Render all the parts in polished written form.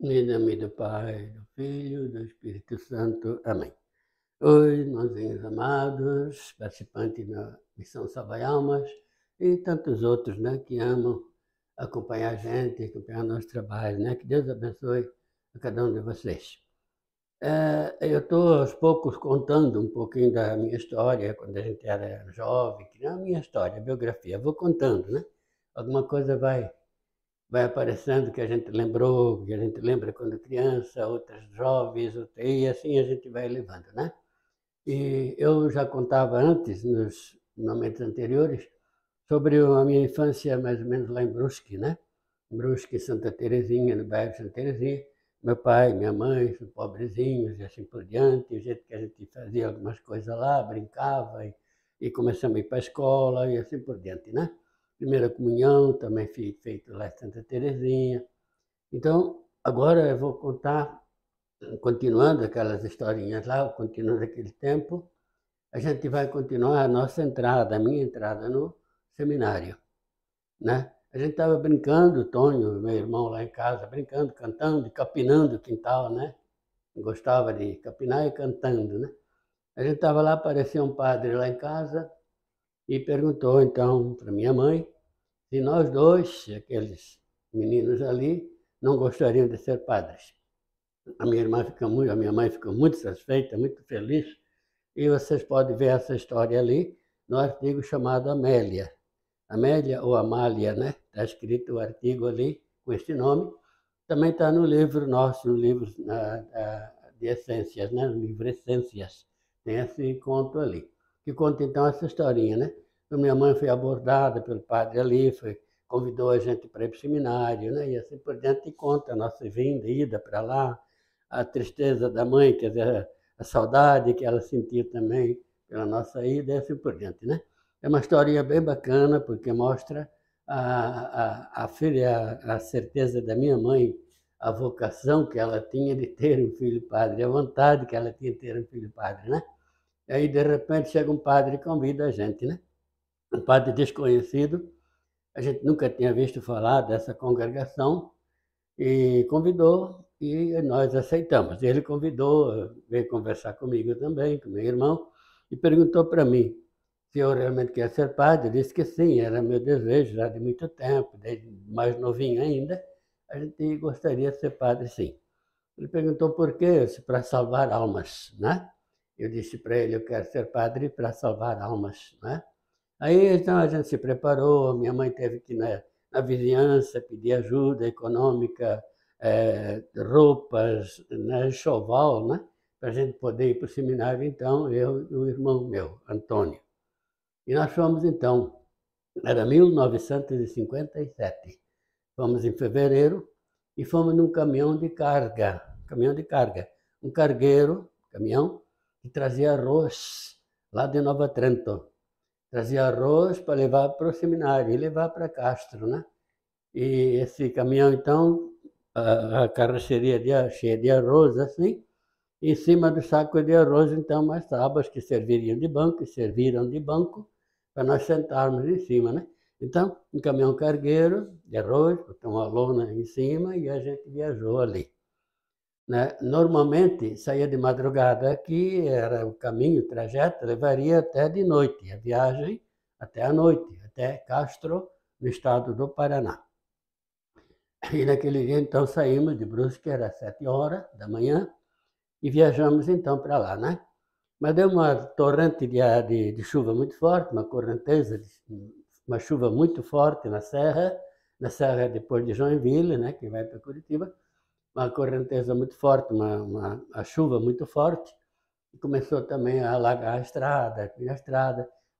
Em nome do Pai, do Filho, do Espírito Santo. Amém. Oi, irmãozinhos amados, participantes da Missão Salva Almas e tantos outros, né, que amam acompanhar a gente, acompanhar nosso trabalho, né? Que Deus abençoe a cada um de vocês. Eu estou aos poucos contando um pouquinho da minha história, quando a gente era jovem, que não é a minha história, a biografia, vou contando, né? Alguma coisa vai aparecendo que a gente lembrou, que a gente lembra quando criança, outras jovens, e assim a gente vai levando, né? E eu já contava antes, nos momentos anteriores, sobre a minha infância mais ou menos lá em Brusque, né? Brusque, Santa Terezinha, no bairro de Santa Terezinha. Meu pai, minha mãe, são pobrezinhos e assim por diante. O jeito que a gente fazia algumas coisas lá, brincava e começamos a ir para a escola e assim por diante, né? Primeira comunhão também feito lá em Santa Terezinha. Então, agora eu vou contar, continuando aquelas historinhas lá, continuando aquele tempo, a gente vai continuar a nossa entrada, a minha entrada no seminário, né? A gente estava brincando, o Tonho, meu irmão lá em casa, brincando, cantando, capinando o quintal, né? Gostava de capinar e cantando, né? A gente estava lá, apareceu um padre lá em casa e perguntou então para minha mãe se nós dois, aqueles meninos ali, não gostariam de ser padres. A minha mãe ficou muito satisfeita, muito feliz, e vocês podem ver essa história ali no artigo chamado Amélia. Amélia ou Amália, né? Está escrito o artigo ali com este nome. Também está no livro nosso, no livro de Essências, né? No livro Essências. Tem esse conto ali, que conta então essa historinha, né? A minha mãe foi abordada pelo padre ali, convidou a gente para ir para o seminário, né? E assim por diante, e conta a nossa vinda, ida para lá, a tristeza da mãe, quer dizer, a saudade que ela sentia também pela nossa ida e assim por diante, né? É uma historinha bem bacana, porque mostra a filha, a certeza da minha mãe, a vocação que ela tinha de ter um filho padre, a vontade que ela tinha de ter um filho padre, né? E aí, de repente, chega um padre e convida a gente, né? Um padre desconhecido, a gente nunca tinha visto falar dessa congregação, e convidou, e nós aceitamos. Ele convidou, veio conversar comigo também, com meu irmão, e perguntou para mim se eu realmente queria ser padre. Eu disse que sim, era meu desejo já de muito tempo, desde mais novinho ainda, a gente gostaria de ser padre, sim. Ele perguntou por quê, eu disse, para salvar almas, né? Eu disse para ele, eu quero ser padre para salvar almas, né? Aí então a gente se preparou, minha mãe teve que ir na vizinhança pedir ajuda econômica, roupas, né, enxoval, né? Para a gente poder ir para o seminário, então, eu e o irmão meu, Antônio. E nós fomos então, era 1957. Fomos em fevereiro e fomos num caminhão de carga, um cargueiro, caminhão, que trazia arroz lá de Nova Trento. Trazia arroz para levar para o seminário e levar para Castro, né? E esse caminhão, então, a carroceria cheia de arroz, assim, e em cima do saco de arroz, então, umas tábuas que serviriam de banco, e serviram de banco, para nós sentarmos em cima, né? Então, um caminhão cargueiro de arroz, botou uma lona em cima e a gente viajou ali, né? Normalmente saía de madrugada, que era o caminho, o trajeto, levaria até de noite, a viagem até a noite, até Castro, no estado do Paraná. E naquele dia, então, saímos de Brusque, era 7 horas da manhã, e viajamos então para lá, né? Mas deu uma torrente de chuva muito forte, uma correnteza, uma chuva muito forte na serra depois de Joinville, né, que vai para Curitiba, uma correnteza muito forte, a chuva muito forte, e começou também a alagar a estrada.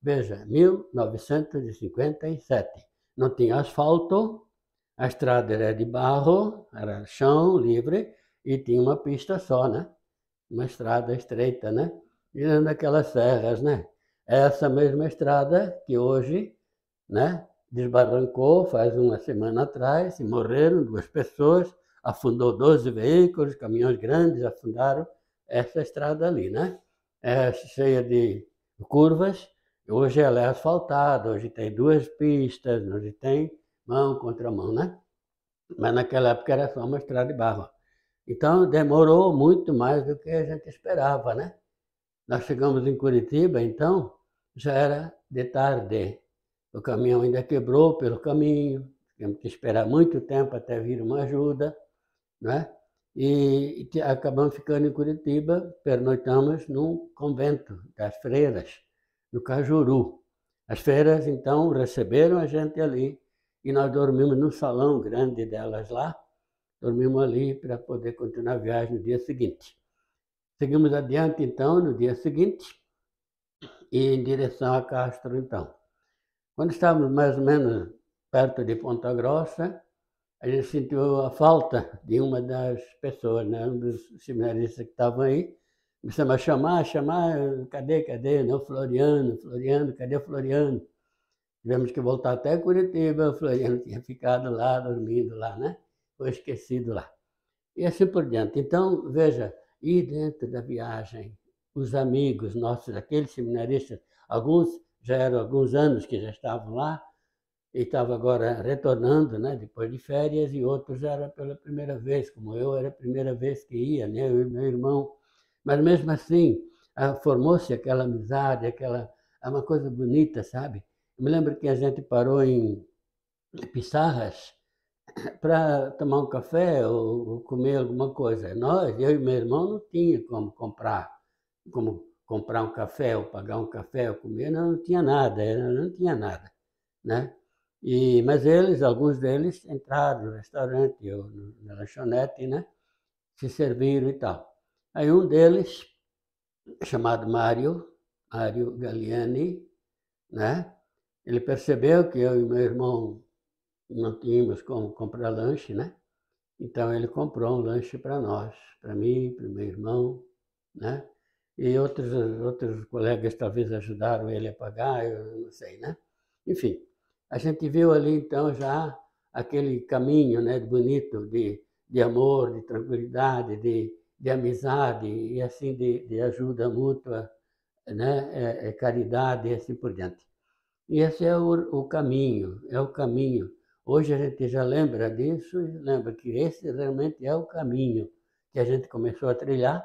Veja, 1957. Não tinha asfalto, a estrada era de barro, era chão livre, e tinha uma pista só, né? Uma estrada estreita, né? E naquelas serras, né? Essa mesma estrada que hoje, né? Desbarrancou faz uma semana atrás e morreram 2 pessoas, afundou 12 veículos, caminhões grandes afundaram essa estrada ali, né? É cheia de curvas, hoje ela é asfaltada, hoje tem 2 pistas, hoje tem mão contra mão, né? Mas naquela época era só uma estrada de barro. Então, demorou muito mais do que a gente esperava, né? Nós chegamos em Curitiba, então, já era de tarde. O caminhão ainda quebrou pelo caminho, tivemos que esperar muito tempo até vir uma ajuda, né? E acabamos ficando em Curitiba, pernoitamos num convento das freiras, no Cajuru. As freiras, então, receberam a gente ali e nós dormimos no salão grande delas lá, dormimos ali para poder continuar a viagem no dia seguinte. Seguimos adiante, então, no dia seguinte, e em direção a Castro, então. Quando estávamos mais ou menos perto de Ponta Grossa, a gente sentiu a falta de uma das pessoas, né? Um dos seminaristas que estavam aí, começamos a chamar, cadê? Não, Floriano, cadê o Floriano? Tivemos que voltar até Curitiba, o Floriano tinha ficado lá, dormindo lá, né? Foi esquecido lá. E assim por diante. Então, veja, e dentro da viagem, os amigos nossos, aqueles seminaristas, alguns já eram alguns anos que já estavam lá, e estavam agora retornando, né, depois de férias, e outros era pela primeira vez, como eu era a primeira vez que ia, né, eu e meu irmão. Mas mesmo assim, formou-se aquela amizade, uma coisa bonita, sabe? Eu me lembro que a gente parou em Pissarras para tomar um café ou comer alguma coisa. Eu e meu irmão, não tinha como comprar um café, ou pagar um café, ou comer, não tinha nada, não tinha nada, né? Mas alguns deles entraram no restaurante ou na lanchonete, né? Se serviram e tal. Aí um deles, chamado Mário Galliani, né? Ele percebeu que eu e meu irmão não tínhamos como comprar lanche, né? Então ele comprou um lanche para nós, para mim, para o meu irmão, né? E outros colegas talvez ajudaram ele a pagar, eu não sei, né? Enfim, a gente viu ali então já aquele caminho, né, bonito de amor, de tranquilidade, de amizade e assim de ajuda mútua, né? Caridade e assim por diante. E esse é o caminho, é o caminho. Hoje a gente já lembra disso e lembra que esse realmente é o caminho que a gente começou a trilhar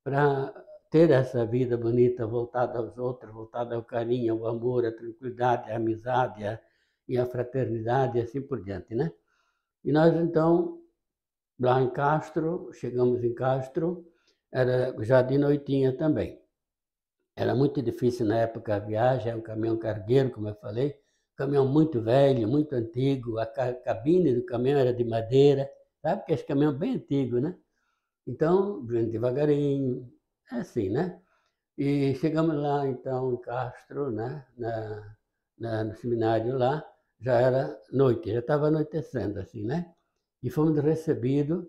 para ter essa vida bonita voltada aos outros, voltada ao carinho, ao amor, à tranquilidade, à amizade e à fraternidade e assim por diante, né? E nós então, lá em Castro, chegamos em Castro, era já de noitinha também. Era muito difícil na época a viagem, é um caminhão cargueiro, como eu falei, caminhão muito velho, muito antigo, a cabine do caminhão era de madeira, sabe? Porque esse caminhão é bem antigo, né? Então, vindo devagarinho, é assim, né? E chegamos lá, então, em Castro, né? No seminário lá, já era noite, já estava anoitecendo, assim, né? E fomos recebidos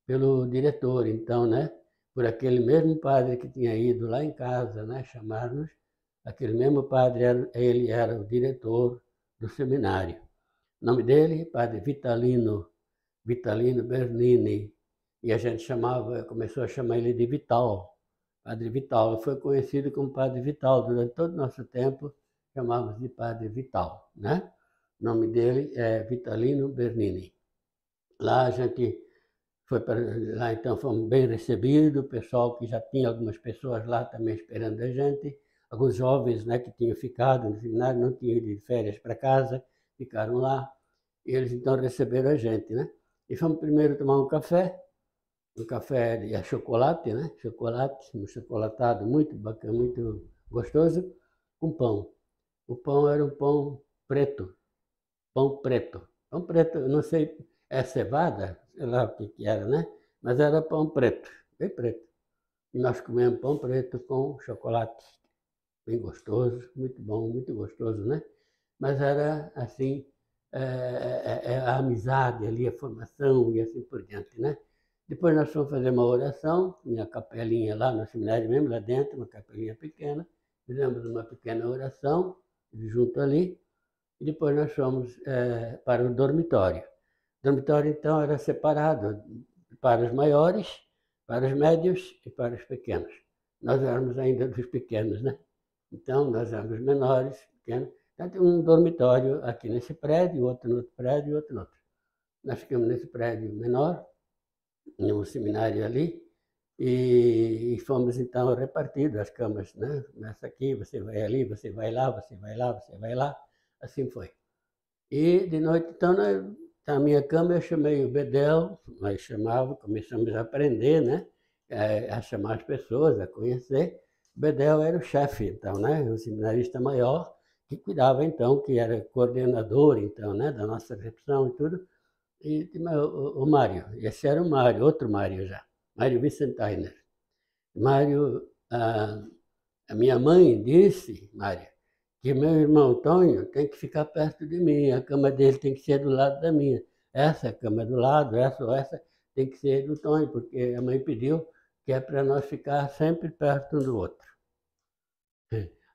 pelo diretor, então, né? Por aquele mesmo padre que tinha ido lá em casa, né? Chamar-nos, aquele mesmo padre, ele era o diretor do seminário. O nome dele, padre Vitalino Bernini, e a gente começou a chamar ele de Vital, Padre Vital. Foi conhecido como Padre Vital durante todo o nosso tempo, chamávamos de Padre Vital, né? O nome dele é Vitalino Bernini. Lá a gente foi para lá, então fomos bem recebidos, o pessoal que já tinha algumas pessoas lá também esperando a gente, alguns jovens, né, que tinham ficado no seminário, não tinham ido de férias para casa, ficaram lá, e eles então receberam a gente, né? E fomos primeiro tomar um café de chocolate, né? Chocolate, um chocolatado muito bacana, muito gostoso, com pão. O pão era um pão preto, pão preto. Pão preto, eu não sei, é cevada, sei lá o que que era, né? Mas era pão preto, bem preto. E nós comemos pão preto com chocolate, bem gostoso, muito bom, muito gostoso, né? Mas era assim, a amizade ali, a formação e assim por diante, né? Depois nós fomos fazer uma oração, tinha a capelinha lá no seminário mesmo, lá dentro, uma capelinha pequena, fizemos uma pequena oração, junto ali, e depois nós fomos para o dormitório. O dormitório, então, era separado para os maiores, para os médios e para os pequenos. Nós éramos ainda dos pequenos, né? Então, nós éramos menores, pequenos. Então, tem um dormitório aqui nesse prédio, outro no outro prédio e outro no outro. Nós ficamos nesse prédio menor, em um seminário ali, e fomos então repartidos as camas, né? Nessa aqui, você vai ali, você vai lá, você vai lá, você vai lá, assim foi. E de noite, então, na minha cama eu chamei o Bedel, nós chamávamos, começamos a aprender, né? A chamar as pessoas, a conhecer. O Bedel era o chefe, então, né? O seminarista maior, que cuidava, então, que era coordenador, então, né? Da nossa recepção e tudo. E o Mário, esse era o Mário, outro Mário já, Mário Vicentainer. Mário, a minha mãe disse, Mário, que meu irmão Tonho tem que ficar perto de mim, a cama dele tem que ser do lado da minha. Essa cama do lado, essa ou essa, tem que ser do Tonho, porque a mãe pediu que é para nós ficar sempre perto um do outro.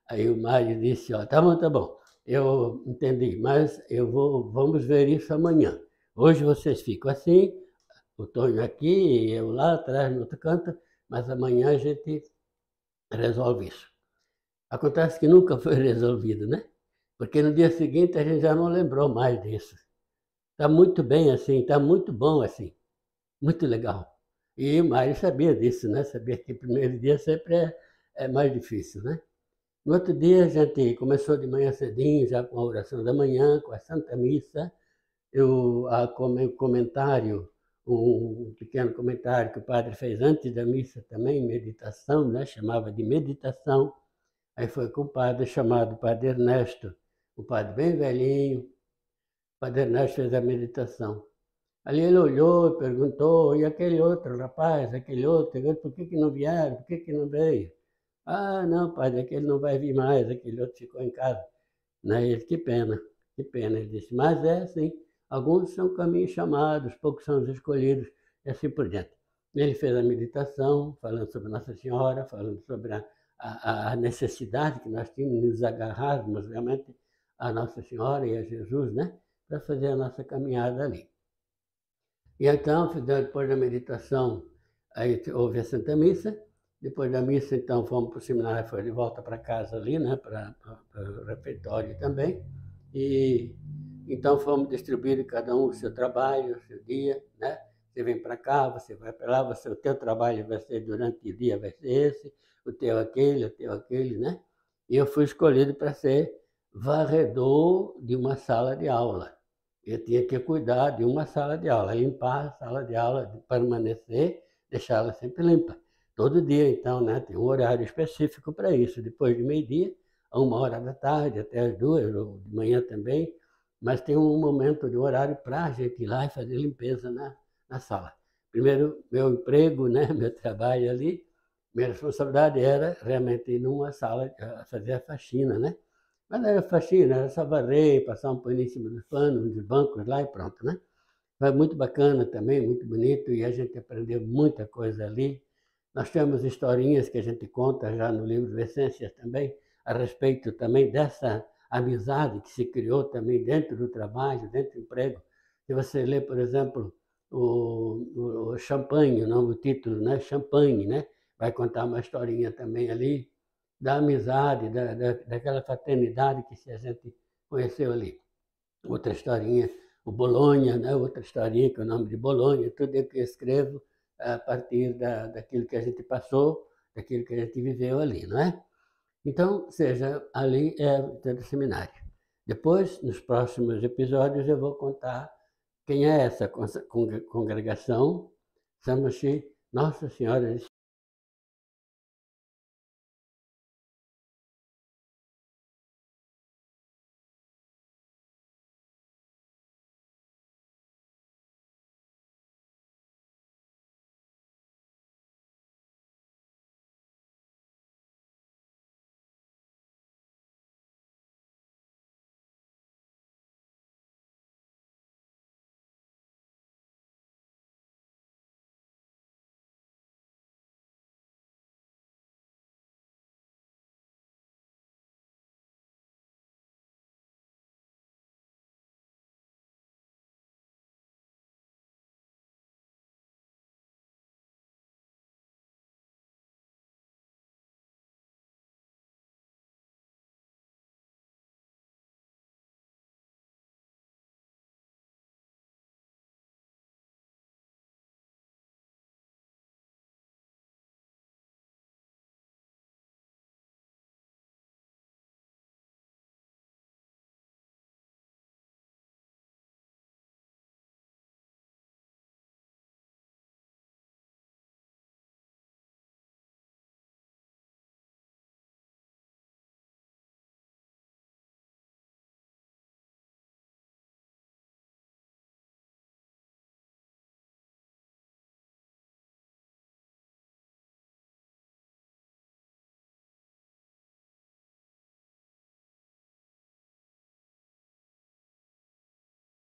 Aí o Mário disse, ó, tá bom, eu entendi, mas vamos ver isso amanhã. Hoje vocês ficam assim, o Tonho aqui, eu lá atrás no outro canto, mas amanhã a gente resolve isso. Acontece que nunca foi resolvido, né? Porque no dia seguinte a gente já não lembrou mais disso. Está muito bem assim, está muito bom assim, muito legal. E o Mário sabia disso, né? Sabia que o primeiro dia sempre é mais difícil, né? No outro dia a gente começou de manhã cedinho, já com a oração da manhã, com a Santa Missa, comentário, um pequeno comentário que o padre fez antes da missa também, meditação, né? Chamava de meditação. Aí foi com o padre chamado Padre Ernesto, o padre bem velhinho. O padre Ernesto fez a meditação. Ali ele olhou e perguntou, e aquele outro rapaz, aquele outro, por que não vieram, por que não veio? Ah, não, padre, aquele não vai vir mais, aquele outro ficou em casa. Né? Ele, que pena, que pena. Ele disse, mas é assim, alguns são caminhos chamados, poucos são os escolhidos, e assim por diante. Ele fez a meditação, falando sobre Nossa Senhora, falando sobre a necessidade que nós tínhamos de nos agarrarmos realmente a Nossa Senhora e a Jesus, né? Para fazer a nossa caminhada ali. E então, depois da meditação, aí houve a Santa Missa. Depois da missa, então, fomos para o seminário, foi de volta para casa ali, né, para o refeitório também. E então fomos distribuir cada um o seu trabalho, o seu dia, né? Você vem para cá, você vai para lá, o teu trabalho vai ser durante o dia, vai ser esse, o teu aquele, né? E eu fui escolhido para ser varredor de uma sala de aula. Eu tinha que cuidar de uma sala de aula, limpar a sala de aula, permanecer, deixá-la sempre limpa. Todo dia, então, né, tem um horário específico para isso, depois de meio-dia, a 1 hora da tarde, até as 2, ou de manhã também, mas tem um momento de horário para a gente ir lá e fazer limpeza na sala. Primeiro, meu emprego, né, meu trabalho ali, minha responsabilidade era realmente ir numa sala fazer a faxina, né? Mas não era faxina, era só varrer, passar um pano em cima dos panos, dos bancos lá e pronto, né? Foi muito bacana também, muito bonito, e a gente aprendeu muita coisa ali. Nós temos historinhas que a gente conta já no livro Essências também, a respeito também dessa amizade que se criou também dentro do trabalho, dentro do emprego. Se você lê, por exemplo, o Champagne, o título, né? Champagne, né? Vai contar uma historinha também ali da amizade, daquela fraternidade que a gente conheceu ali. Outra historinha, o Bolonha, né? Outra historinha que é o nome de Bolonha, tudo eu que escrevo a partir daquilo que a gente passou, daquilo que a gente viveu ali, não é? Então, seja, ali é o seminário. Depois, nos próximos episódios, eu vou contar quem é essa congregação, chama-se Nossa Senhora de